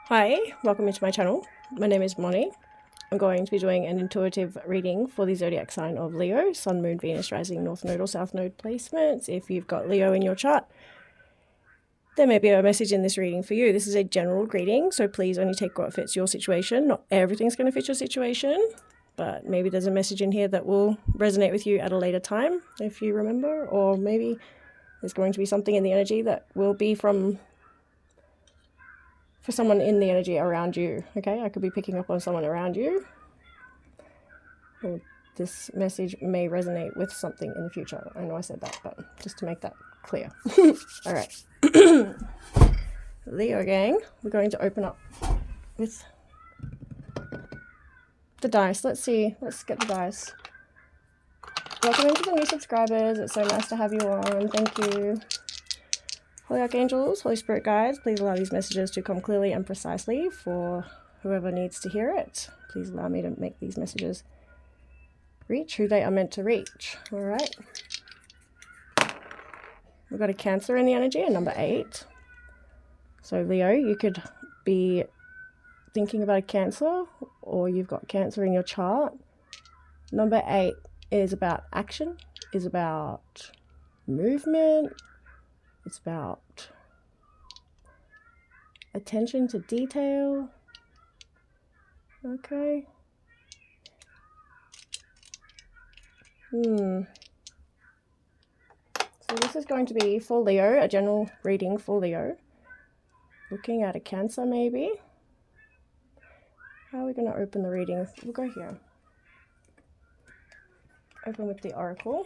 Hi, welcome into my channel. My name is Moni. I'm going to be doing an intuitive reading for the zodiac sign of Leo, Sun, Moon, Venus, Rising, North Node or South Node placements. If you've got Leo in your chart, there may be a message in this reading for you. This is a general reading, so please only take what fits your situation. Not everything's going to fit your situation, but maybe there's a message in here that will resonate with you at a later time, if you remember, or maybe there's going to be something in the energy that will be for someone in the energy around you. Okay, I could be picking up on someone around you, or this message may resonate with something in the future. I know I said that, but just to make that clear. All right. Leo gang, we're going to open up with the dice. Let's see. Let's get the dice. Welcome into the new subscribers. It's so nice to have you on. Thank you. Holy Archangels, Holy Spirit guides, please allow these messages to come clearly and precisely for whoever needs to hear it. Please allow me to make these messages reach who they are meant to reach. All right. We've got a Cancer in the energy, a number 8. So Leo, you could be thinking about a Cancer, or you've got Cancer in your chart. Number 8 is about action, is about movement. It's about attention to detail. Okay. So this is going to be for Leo, a general reading for Leo. Looking at a Cancer maybe. How are we going to open the reading? We'll go here. Open with the Oracle.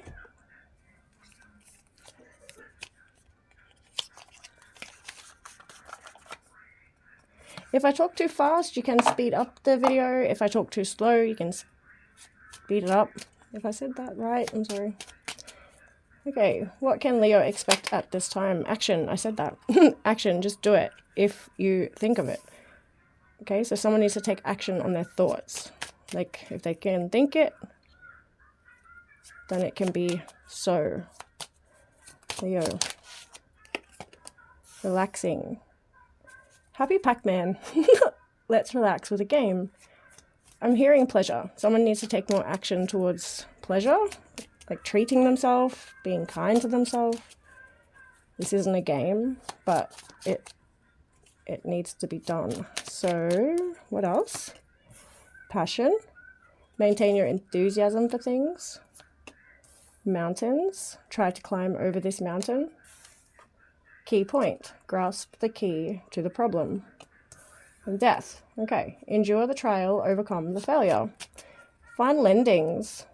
If I talk too fast, you can speed up the video. If I talk too slow, you can speed it up. If I said that right, I'm sorry. Okay, what can Leo expect at this time? Action, I said that. Action, just do it if you think of it. Okay, so someone needs to take action on their thoughts. Like, if they can think it, then it can be so. Leo. Relaxing. Happy Pac-Man. Let's relax with a game. I'm hearing pleasure. Someone needs to take more action towards pleasure, like treating themselves, being kind to themselves. This isn't a game, but it needs to be done. So, what else? Passion. Maintain your enthusiasm for things. Mountains. Try to climb over this mountain. Key point. Grasp the key to the problem. And death. Okay. Endure the trial, overcome the failure. Find lendings.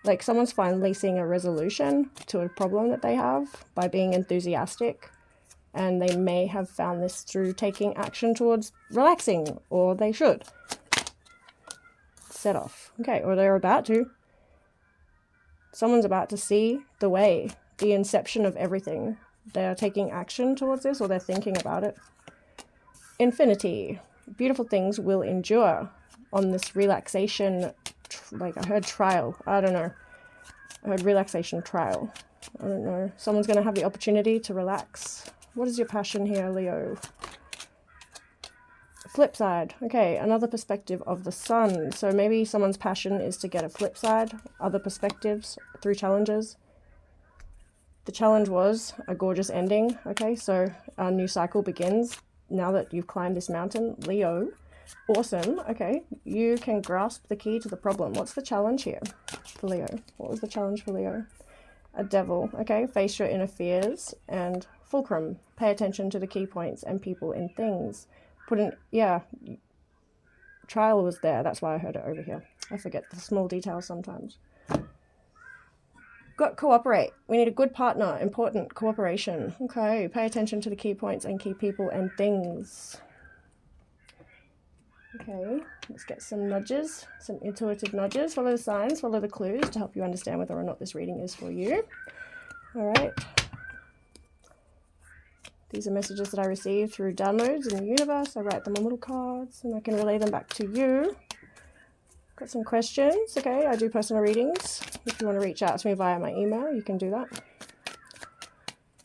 Like someone's finally seeing a resolution to a problem that they have by being enthusiastic. And they may have found this through taking action towards relaxing, or they should. Set off. Okay, or they're about to. Someone's about to see the way, the inception of everything. They're taking action towards this, or they're thinking about it. Infinity. Beautiful things will endure on this relaxation, like I heard trial. I don't know. I heard relaxation trial. I don't know. Someone's going to have the opportunity to relax. What is your passion here, Leo? Flip side. Okay, another perspective of the sun. So maybe someone's passion is to get a flip side, other perspectives through challenges. The challenge was a gorgeous ending. Okay, so our new cycle begins now that you've climbed this mountain. Leo, awesome. Okay, you can grasp the key to the problem. What's the challenge here for Leo? What was the challenge for Leo? A devil. Okay, face your inner fears. And fulcrum, pay attention to the key points and people and things. Trial was there. That's why I heard it over here. I forget the small details sometimes. Got cooperate. We need a good partner. Important cooperation. Okay, pay attention to the key points and key people and things. Okay, let's get some nudges, some intuitive nudges. Follow the signs, follow the clues to help you understand whether or not this reading is for you. All right. These are messages that I receive through downloads in the universe. I write them on little cards and I can relay them back to you. Got some questions. Okay, I do personal readings. If you want to reach out to me via my email, you can do that.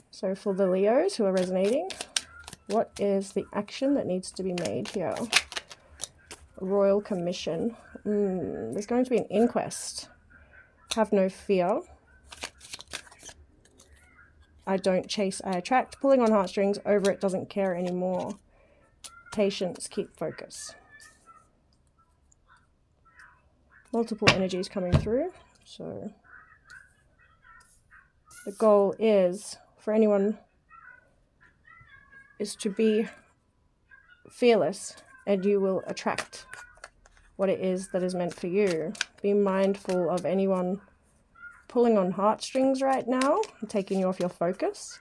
So for the Leos who are resonating, What is the action that needs to be made here? Royal Commission. There's going to be an inquest. Have no fear. I don't chase, I attract. Pulling on heartstrings, over it, doesn't care anymore. Patience, keep focus. Multiple energies coming through. So the goal is, for anyone, is to be fearless, and you will attract what it is that is meant for you. Be mindful of anyone pulling on heartstrings right now and taking you off your focus.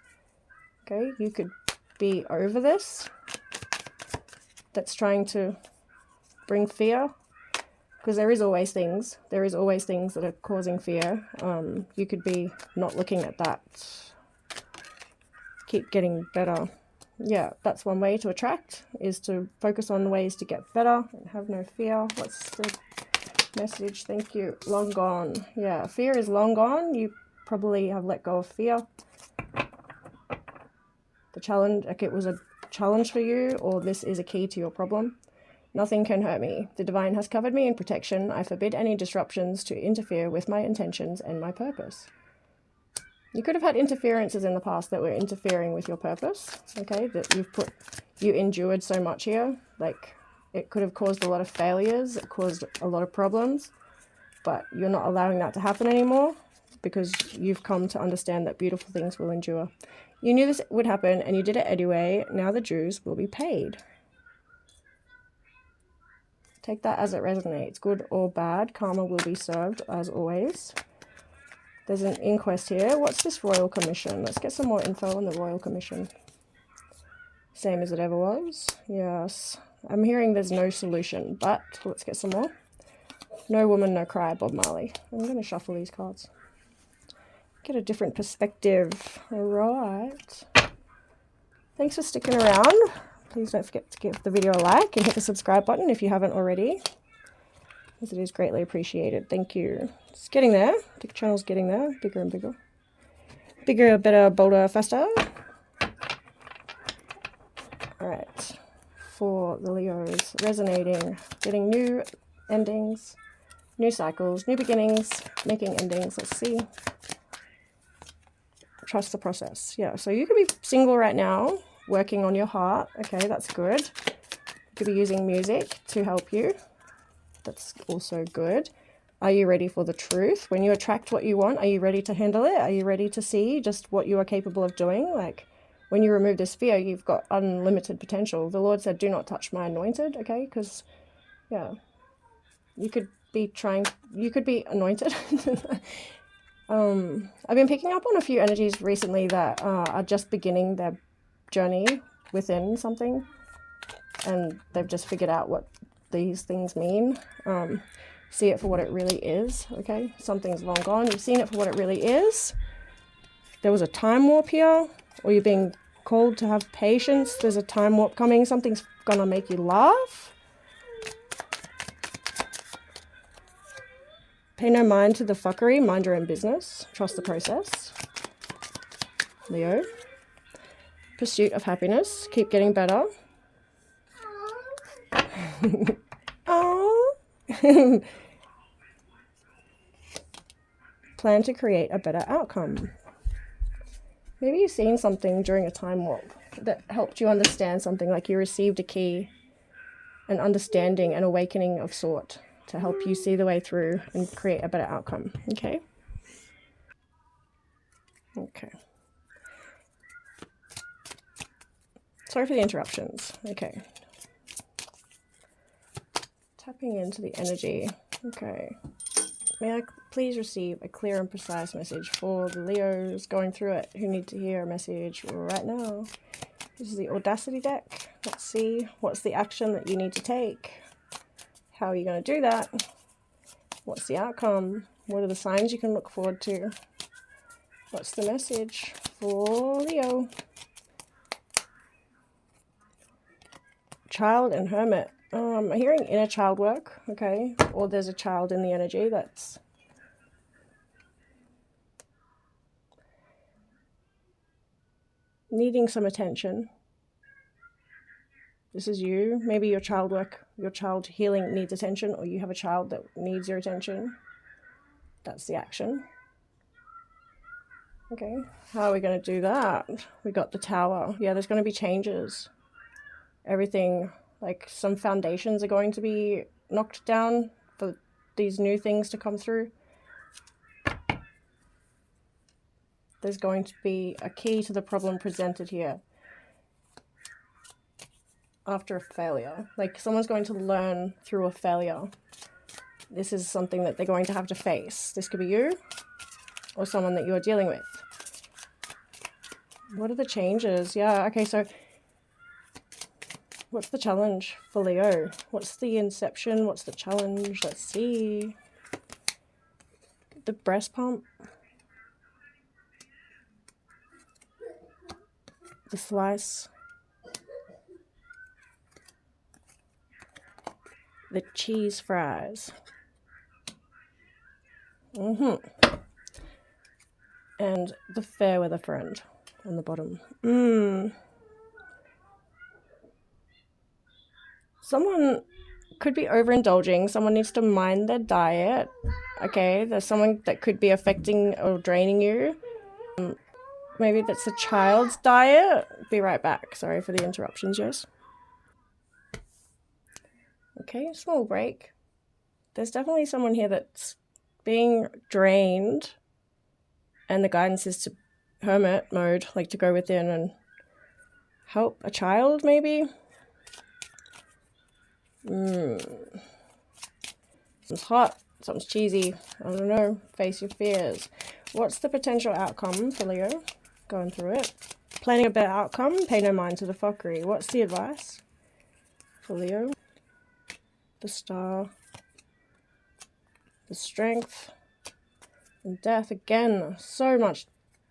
Okay, you could be over this. That's trying to bring fear, because there is always things that are causing fear. You could be not looking at that. Keep getting better. Yeah, that's one way to attract, is to focus on ways to get better and have no fear. What's the message? Thank you. Long gone. Yeah, fear is long gone. You probably have let go of fear. The challenge, like it was a challenge for you, or this is a key to your problem. Nothing can hurt me. The divine has covered me in protection. I forbid any disruptions to interfere with my intentions and my purpose. You could have had interferences in the past that were interfering with your purpose, okay, that you endured so much here. Like, it could have caused a lot of failures, it caused a lot of problems, but you're not allowing that to happen anymore, because you've come to understand that beautiful things will endure. You knew this would happen and you did it anyway. Now the dues will be paid. Take that as it resonates, good or bad. Karma will be served, as always. There's an inquest here. What's this Royal Commission? Let's get some more info on the Royal Commission. Same as it ever was. Yes. I'm hearing there's no solution, but let's get some more. No woman, no cry, Bob Marley. I'm going to shuffle these cards. Get a different perspective. All right. Thanks for sticking around. Please don't forget to give the video a like and hit the subscribe button if you haven't already, as it is greatly appreciated. Thank you. It's getting there. The channel's getting there. Bigger and bigger. Bigger, better, bolder, faster. Alright. For the Leos, resonating, getting new endings, new cycles, new beginnings, making endings. Let's see. Trust the process. Yeah, so you could be single right now, working on your heart. Okay, that's good. You could be using music to help you. That's also good. Are you ready for the truth? When you attract what you want, are you ready to handle it? Are you ready to see just what you are capable of doing? Like, when you remove this fear, you've got unlimited potential. The Lord said, do not touch my anointed, okay? Because, yeah, you could be anointed. I've been picking up on a few energies recently that are just beginning their journey within something, and they've just figured out what these things mean. See it for what it really is, okay? Something's long gone. You've seen it for what it really is. There was a time warp here, or you're being called to have patience. There's a time warp coming. Something's gonna make you laugh. Pay no mind to the fuckery. Mind your own business. Trust the process. Leo. Pursuit of happiness. Keep getting better. Oh. Plan to create a better outcome. Maybe you've seen something during a time warp that helped you understand something, like you received a key, an understanding, an awakening of sort to help you see the way through and create a better outcome. Okay? Okay. Sorry for the interruptions. Okay. Tapping into the energy. Okay. May I please receive a clear and precise message for the Leos going through it who need to hear a message right now? This is the Audacity deck. Let's see. What's the action that you need to take? How are you going to do that? What's the outcome? What are the signs you can look forward to? What's the message for Leo? Child and Hermit. I'm hearing inner child work, okay? Or there's a child in the energy that's needing some attention. This is you. Maybe your child work, your child healing needs attention, or you have a child that needs your attention. That's the action. Okay, how are we going to do that? We got the Tower. Yeah, there's going to be changes. Everything, like some foundations are going to be knocked down for these new things to come through. There's going to be a key to the problem presented here after a failure. Like someone's going to learn through a failure. This is something that they're going to have to face. This could be you or someone that you're dealing with. What are the changes? Yeah, okay, so what's the challenge for Leo? What's the inception? What's the challenge? Let's see. The breast pump. The slice. The cheese fries. And the fair weather friend on the bottom. Someone could be overindulging. Someone needs to mind their diet. Okay, there's someone that could be affecting or draining you. Maybe that's a child's diet. Be right back. Sorry for the interruptions, yes. Okay, small break. There's definitely someone here that's being drained, and the guidance is to hermit mode, like to go within and help a child, maybe. Something's hot, something's cheesy. I don't know. Face your fears. What's the potential outcome for Leo? Going through it. Planning a better outcome. Pay no mind to the fuckery. What's the advice for Leo? The Star. The Strength. And Death again. So much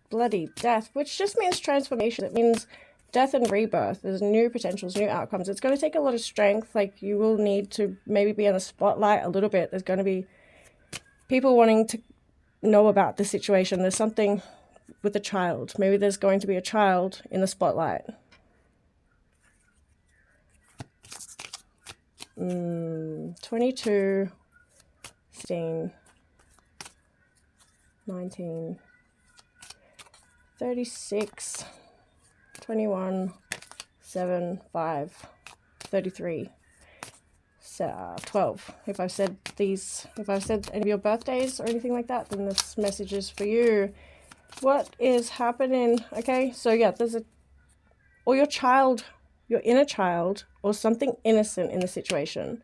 bloody death, which just means transformation. It means death and rebirth. There's new potentials, new outcomes. It's going to take a lot of strength. Like, you will need to maybe be in the spotlight a little bit. There's going to be people wanting to know about the situation. There's something with a child. Maybe there's going to be a child in the spotlight. 22, 16, 19, 36, 21, 7, 5, 33, 12. If I've said any of your birthdays or anything like that, then this message is for you. What is happening? Okay, so yeah, or your child, your inner child, or something innocent in the situation,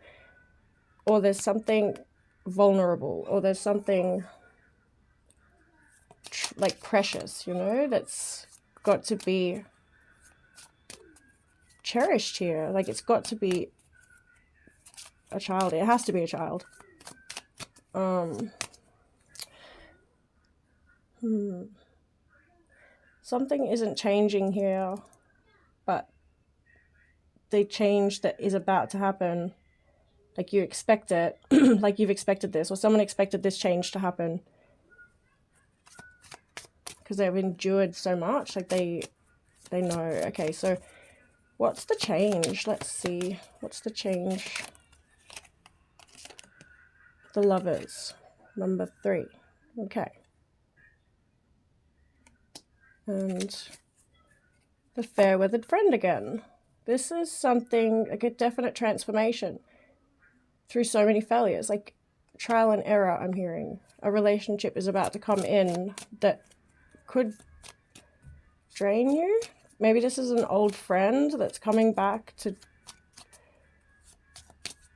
or there's something vulnerable, or there's something like precious, you know, that's got to be cherished here. Like, it's got to be a child. It has to be a child. Something isn't changing here, but the change that is about to happen, like you expect it, like you've expected this, or someone expected this change to happen because they've endured so much. Like they know. Okay, so what's the change? Let's see. What's the change? The Lovers, number 3. Okay. And the fair weathered friend again. This is something, like a definite transformation through so many failures, like trial and error. I'm hearing a relationship is about to come in that could drain you. Maybe this is an old friend that's coming back to...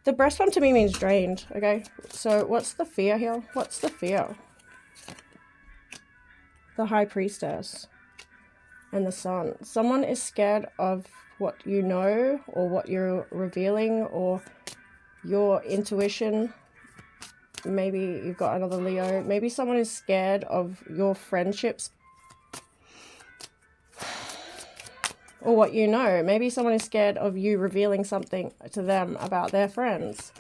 The breast pump to me means drained, okay? So what's the fear here? What's the fear? The High Priestess and the Sun. Someone is scared of what you know, or what you're revealing, or your intuition. Maybe you've got another Leo. Maybe someone is scared of your friendships, or what you know. Maybe someone is scared of you revealing something to them about their friends.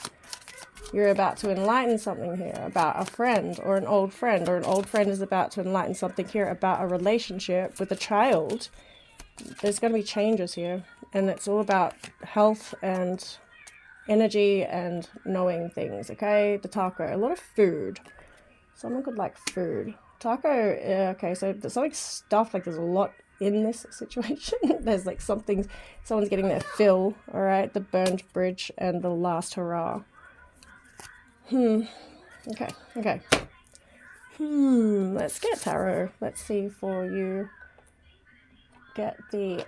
You're about to enlighten something here about a friend or an old friend, or an old friend is about to enlighten something here about a relationship with a child. There's going to be changes here. and it's all about health and energy and knowing things, okay? The taco, a lot of food. Someone could like food. Taco, okay, so there's something stuffed, like there's a lot in this situation. There's like something, someone's getting their fill, all right? The burned bridge and the last hurrah. Okay. Let's get tarot. Let's see for you. Get the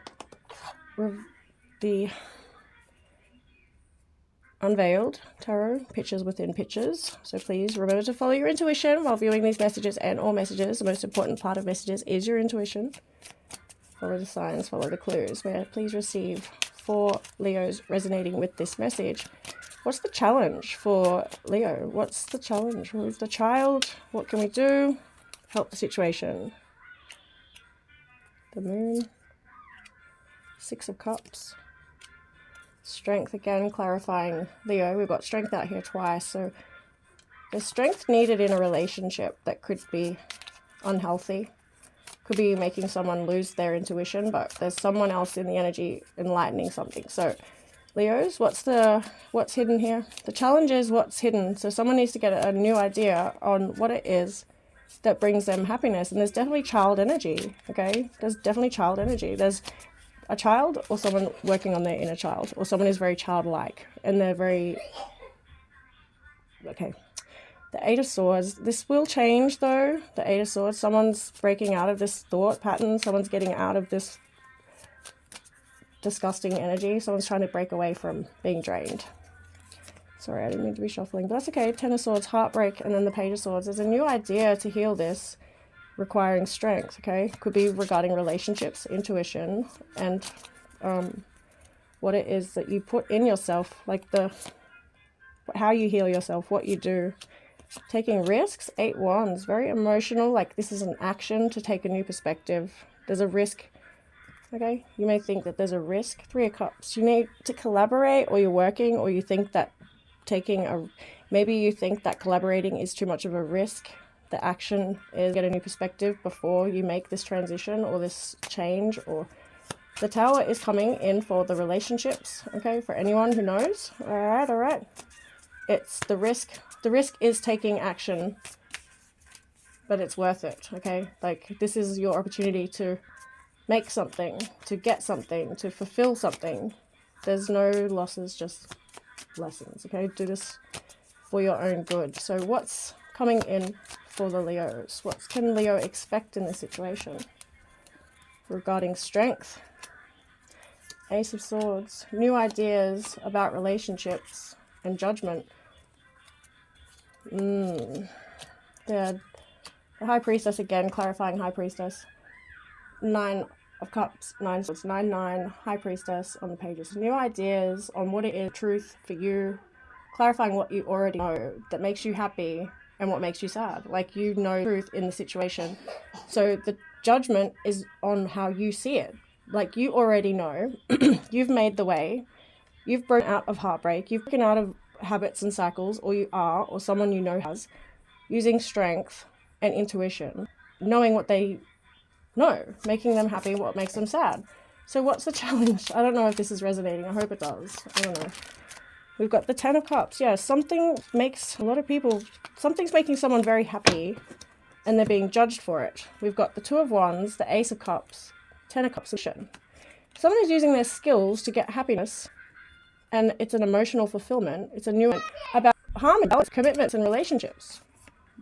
unveiled tarot, pictures within pictures. So please remember to follow your intuition while viewing these messages and all messages. The most important part of messages is your intuition. Follow the signs, follow the clues. Please receive for Leos resonating with this message. What's the challenge for Leo? What's the challenge with the child? What can we do? Help the situation. The moon. 6 of Cups. Strength again, clarifying Leo. We've got strength out here twice. So there's strength needed in a relationship that could be unhealthy. Could be making someone lose their intuition, but there's someone else in the energy enlightening something. So Leos, what's hidden here? The challenge is what's hidden. So someone needs to get a new idea on what it is that brings them happiness. And there's definitely child energy, okay? There's definitely child energy. There's a child or someone working on their inner child, or someone is very childlike and they're very, okay. The 8 of Swords, this will change though. The 8 of Swords, someone's breaking out of this thought pattern. Someone's getting out of this disgusting energy. Someone's trying to break away from being drained. Sorry, I didn't mean to be shuffling, but that's okay. 10 of Swords, heartbreak, and then the Page of Swords. There's a new idea to heal this, requiring strength, okay? Could be regarding relationships, intuition, and what it is that you put in yourself, like how you heal yourself, what you do. Taking risks, 8 Wands, very emotional, like this is an action to take a new perspective. There's a risk, okay? You may think that there's a risk. 3 of Cups, you need to collaborate, or you're working, or you think that maybe you think that collaborating is too much of a risk. The action is get a new perspective before you make this transition or this change. Or the Tower is coming in for the relationships, okay, for anyone who knows. All right. It's the risk. The risk is taking action, but it's worth it, okay? Like, this is your opportunity to make something, to get something, to fulfill something. There's no losses, just lessons, okay? Do this for your own good. So what's coming in for the Leos? What can Leo expect in this situation? Regarding strength, Ace of Swords, new ideas about relationships and judgment. The High Priestess again, clarifying High Priestess. 9 of Cups, 9 Swords, 9, High Priestess on the pages. New ideas on what it is, truth for you, clarifying what you already know that makes you happy and what makes you sad. Like, you know truth in the situation. So the judgment is on how you see it. Like, you already know. You've made the way. You've broken out of heartbreak. You've broken out of habits and cycles, or you are, or someone you know has, using strength and intuition, knowing what they know, making them happy, what makes them sad. So what's the challenge? I don't know if this is resonating. I hope it does. I don't know. We've got the 10 of Cups. Yeah, something's making someone very happy and they're being judged for it. We've got the 2 of Wands, the Ace of Cups, 10 of Cups. Someone is using their skills to get happiness, and it's an emotional fulfillment. It's a new one about harmony, commitments, and relationships.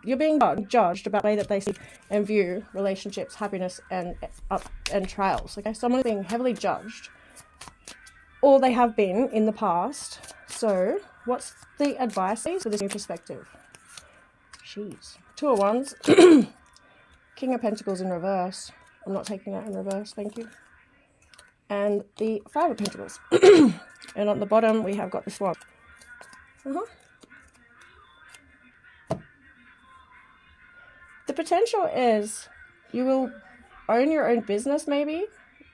You're being judged about the way that they see and view relationships, happiness, and trials. Okay, someone is being heavily judged, or they have been in the past. So, what's the advice for this new perspective? Jeez. 2 of Wands, King of Pentacles in reverse. I'm not taking that in reverse, thank you. And the 5 of Pentacles. And on the bottom, we have got the Swan. The potential is you will own your own business, maybe,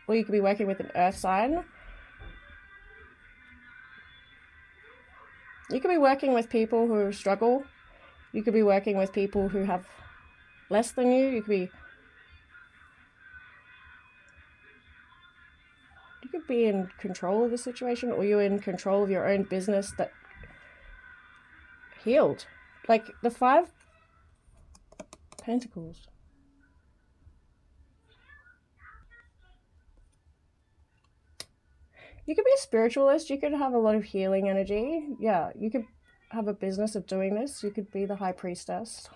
or you could be working with an earth sign. You could be working with people who struggle. You could be working with people who have less than you. You could be... You could be in control of the situation, or you're in control of your own business that healed. Like the 5 Pentacles. You could be a spiritualist. You could have a lot of healing energy. Yeah, you could have a business of doing this. You could be the high priestess.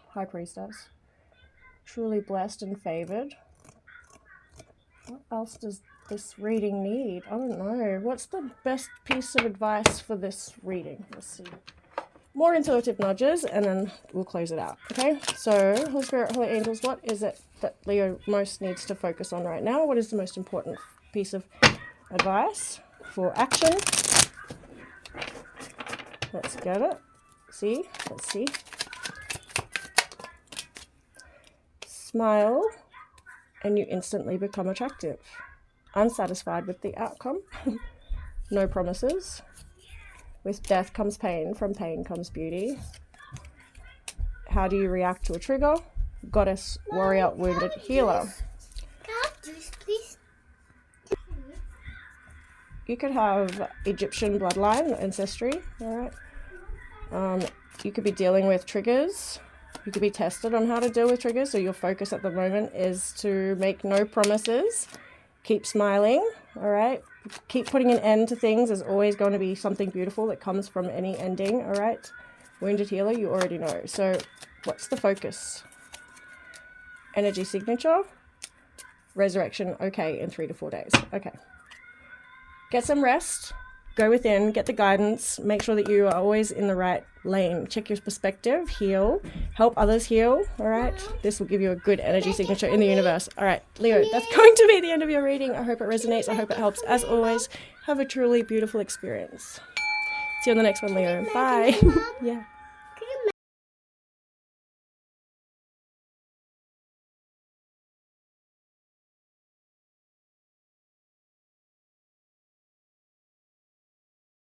Truly blessed and favored. What else does this reading need? I don't know. What's the best piece of advice for this reading? Let's see. More intuitive nudges, and then we'll close it out. Okay, so Holy Spirit, Holy Angels, what is it that Leo most needs to focus on right now? What is the most important piece of advice for action? Let's get it. Let's see. Smile, and you instantly become attractive. Unsatisfied with the outcome. No promises. With death comes pain. From pain comes beauty. How do you react to a trigger? Goddess, warrior, wounded, healer. Please. You could have Egyptian bloodline, ancestry. All right. You could be dealing with triggers. You could be tested on how to deal with triggers. So your focus at the moment is to make no promises. Keep smiling. All right. Keep putting an end to things. There's always going to be something beautiful that comes from any ending. All right. Wounded healer, you already know. So what's the focus? Energy signature. Resurrection. Okay, in 3 to 4 days. Okay. Get some rest. Go within. Get the guidance. Make sure that you are always in the right lane. Check your perspective. Heal. Help others heal. All right. This will give you a good energy signature in the universe. All right, Leo, that's going to be the end of your reading. I hope it resonates. I hope it helps. As always, have a truly beautiful experience. See you on the next one, Leo. Bye. Yeah.